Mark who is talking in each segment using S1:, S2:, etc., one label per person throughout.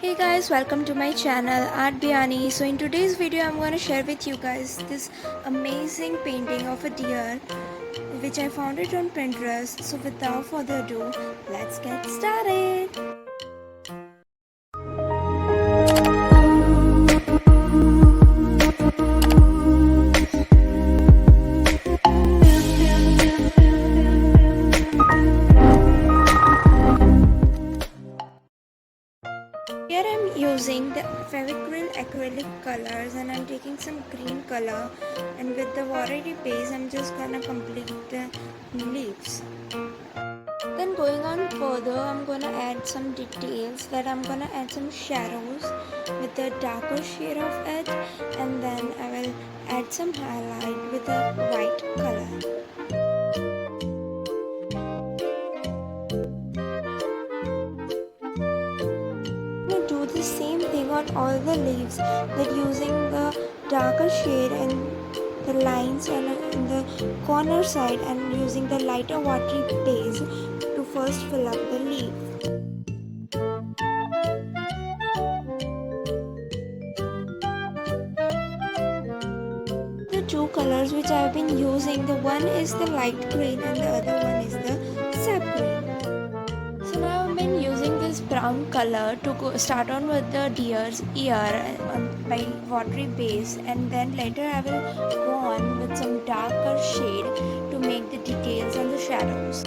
S1: Hey guys, welcome to my channel Art Biani. So in today's video I'm going to share with you guys this amazing painting of a deer which I found it on Pinterest. So without further ado, let's get started. Here I'm using the Fevicryl acrylic colors and I'm taking some green color, and with the watery base I'm just gonna complete the leaves. Then going on further, I'm gonna add some details, that I'm gonna add some shadows with the darker shade of it, and then I will add some highlight with a white color. Do the same thing on all the leaves, that using the darker shade and the lines and in the corner side, and using the lighter watery base to first fill up the leaf. The two colors which I have been using, the one is the light green and the other one is the sap green. So now I've been using this brown color to start on with the deer's ear by watery base, and then later I will go on with some darker shade to make the details and the shadows.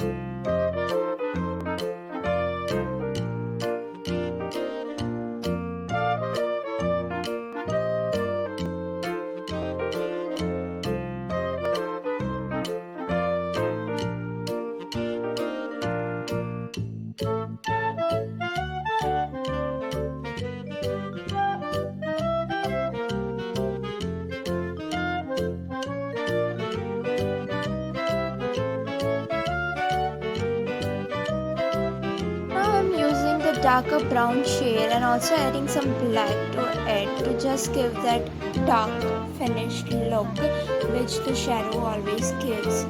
S1: Darker brown shade and also adding some black to it to just give that dark finished look which the shadow always gives.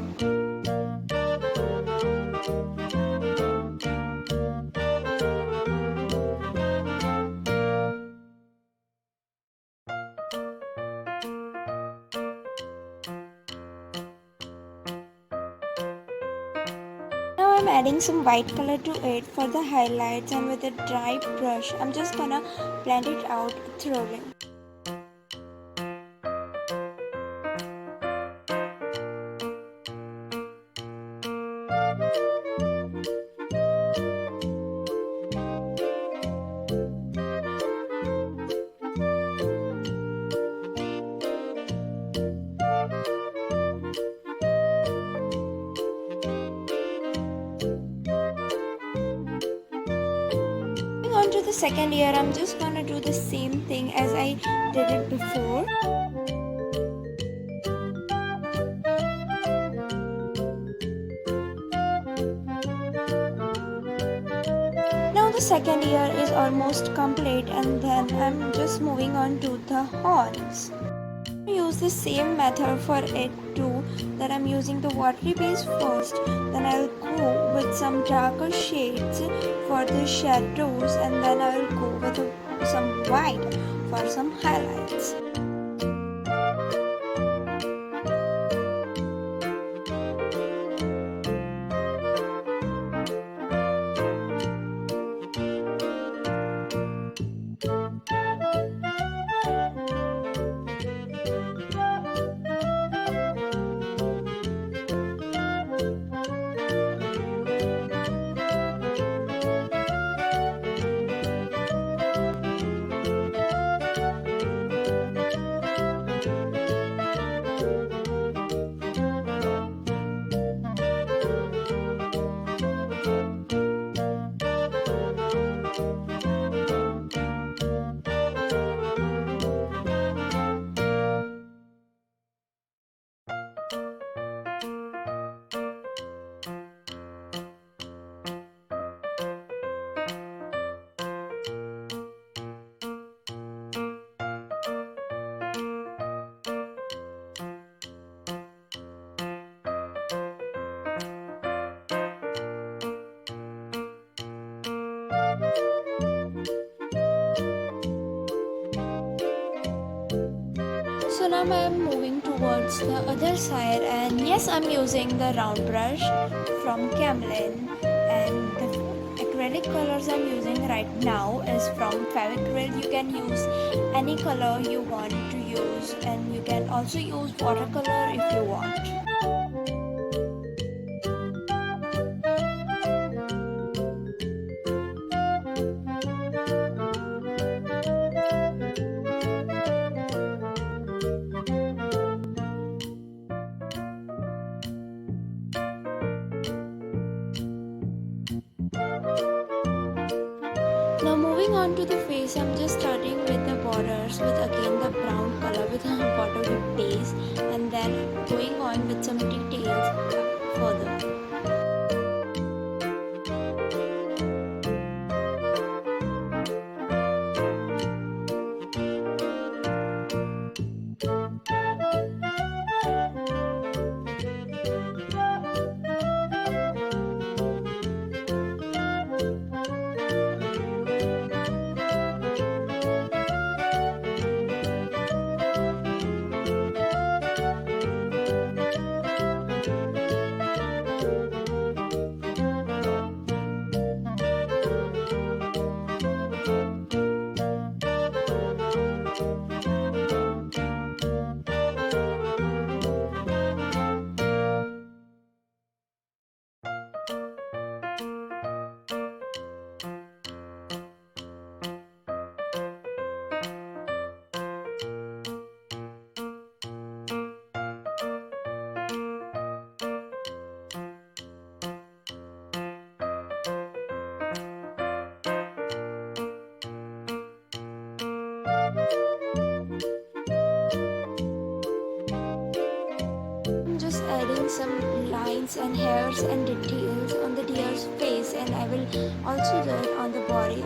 S1: Now I'm adding some white color to it for the highlights, and with a dry brush I'm just gonna blend it out thoroughly. On to the second ear, I'm just gonna do the same thing as I did it before. Now the second ear is almost complete, and then I'm just moving on to the horns. Use the same method for it too, that I'm using the watery base first, then I'll go with some darker shades for the shadows, and then I'll go with some white for some highlights. So now I am moving towards the other side, and yes, I'm using the round brush from Camlin, and the acrylic colors I'm using right now is from Fevicryl. You can use any color you want to use, and you can also use watercolor if you want. Now moving on to the face, I'm just starting with the borders with again the brown color with a watery base, and then going on with some details further. I'm just adding some lines and hairs and details on the deer's face, and I will also do it on the body.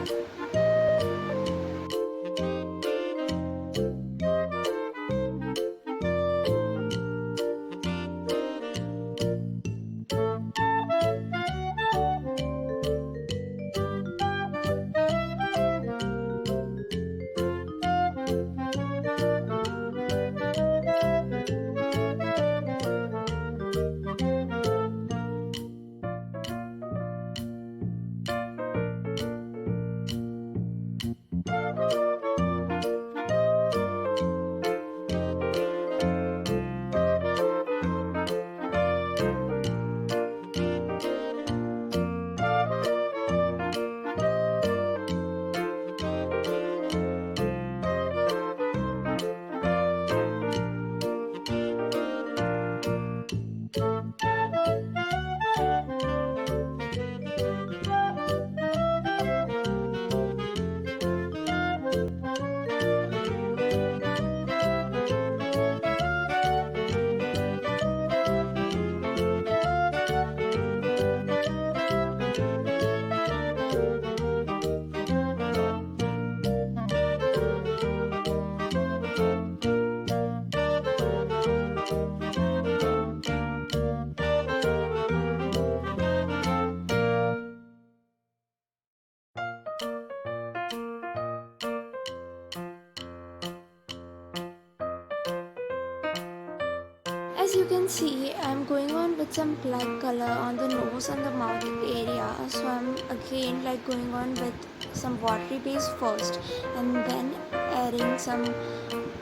S1: As you can see, I'm going on with some black color on the nose and the mouth area. So I'm again like going on with some watery base first, and then adding some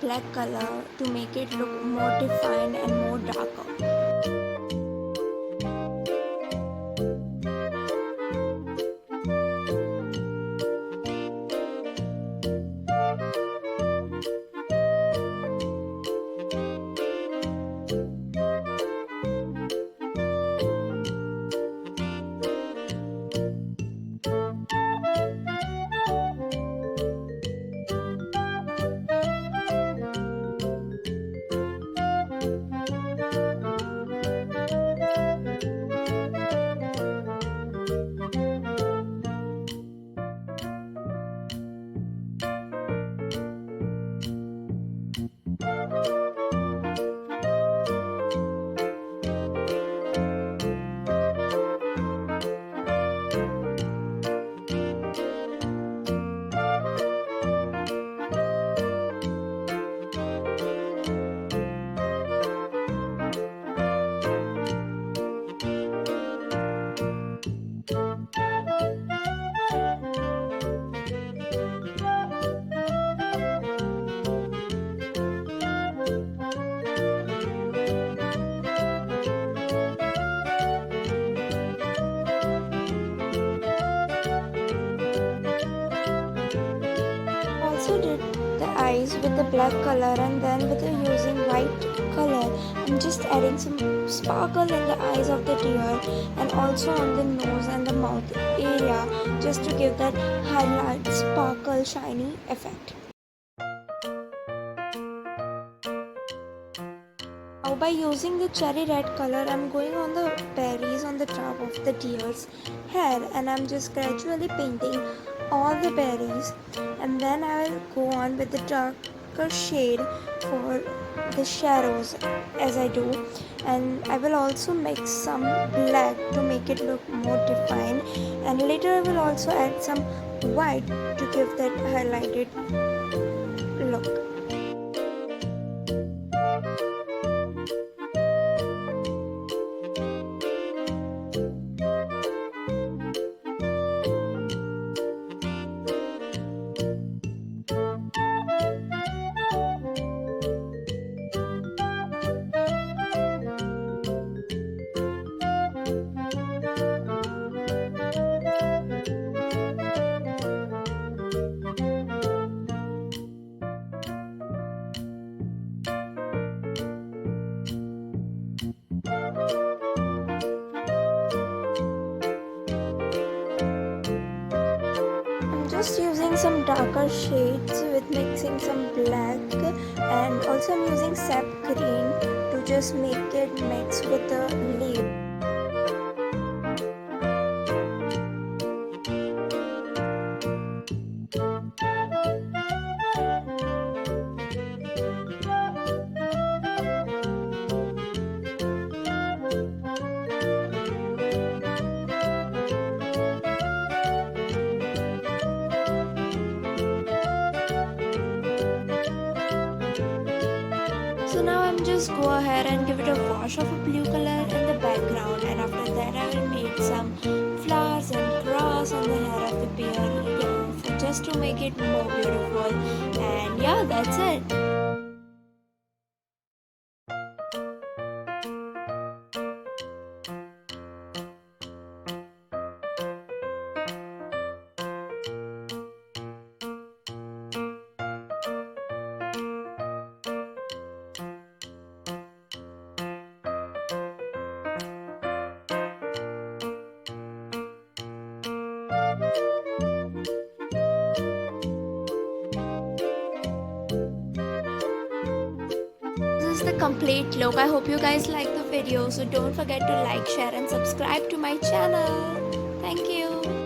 S1: black color to make it look more defined and more darker. also did the eyes with the black color, and then with the using white color I'm just adding some sparkle in the eyes of the deer and also on the nose and the mouth area, just to give that highlight sparkle shiny effect. Now by using the cherry red color, I'm going on the berries on the top of the deer's hair, and I'm just gradually painting all the berries, and then I will go on with the darker shade for the shadows as I do, and I will also mix some black to make it look more defined, and later I will also add some white to give that highlighted look. Just using some darker shades with mixing some black, and also I'm using sap green to just make it mix with the leaf. So now I'm just go ahead and give it a wash of a blue color in the background, and after that I will make some flowers and cross on the hair of the bear, yeah, just to make it more beautiful. And yeah, that's it. This is the complete look. I hope you guys like the video, so don't forget to like, share and subscribe to my channel. Thank you.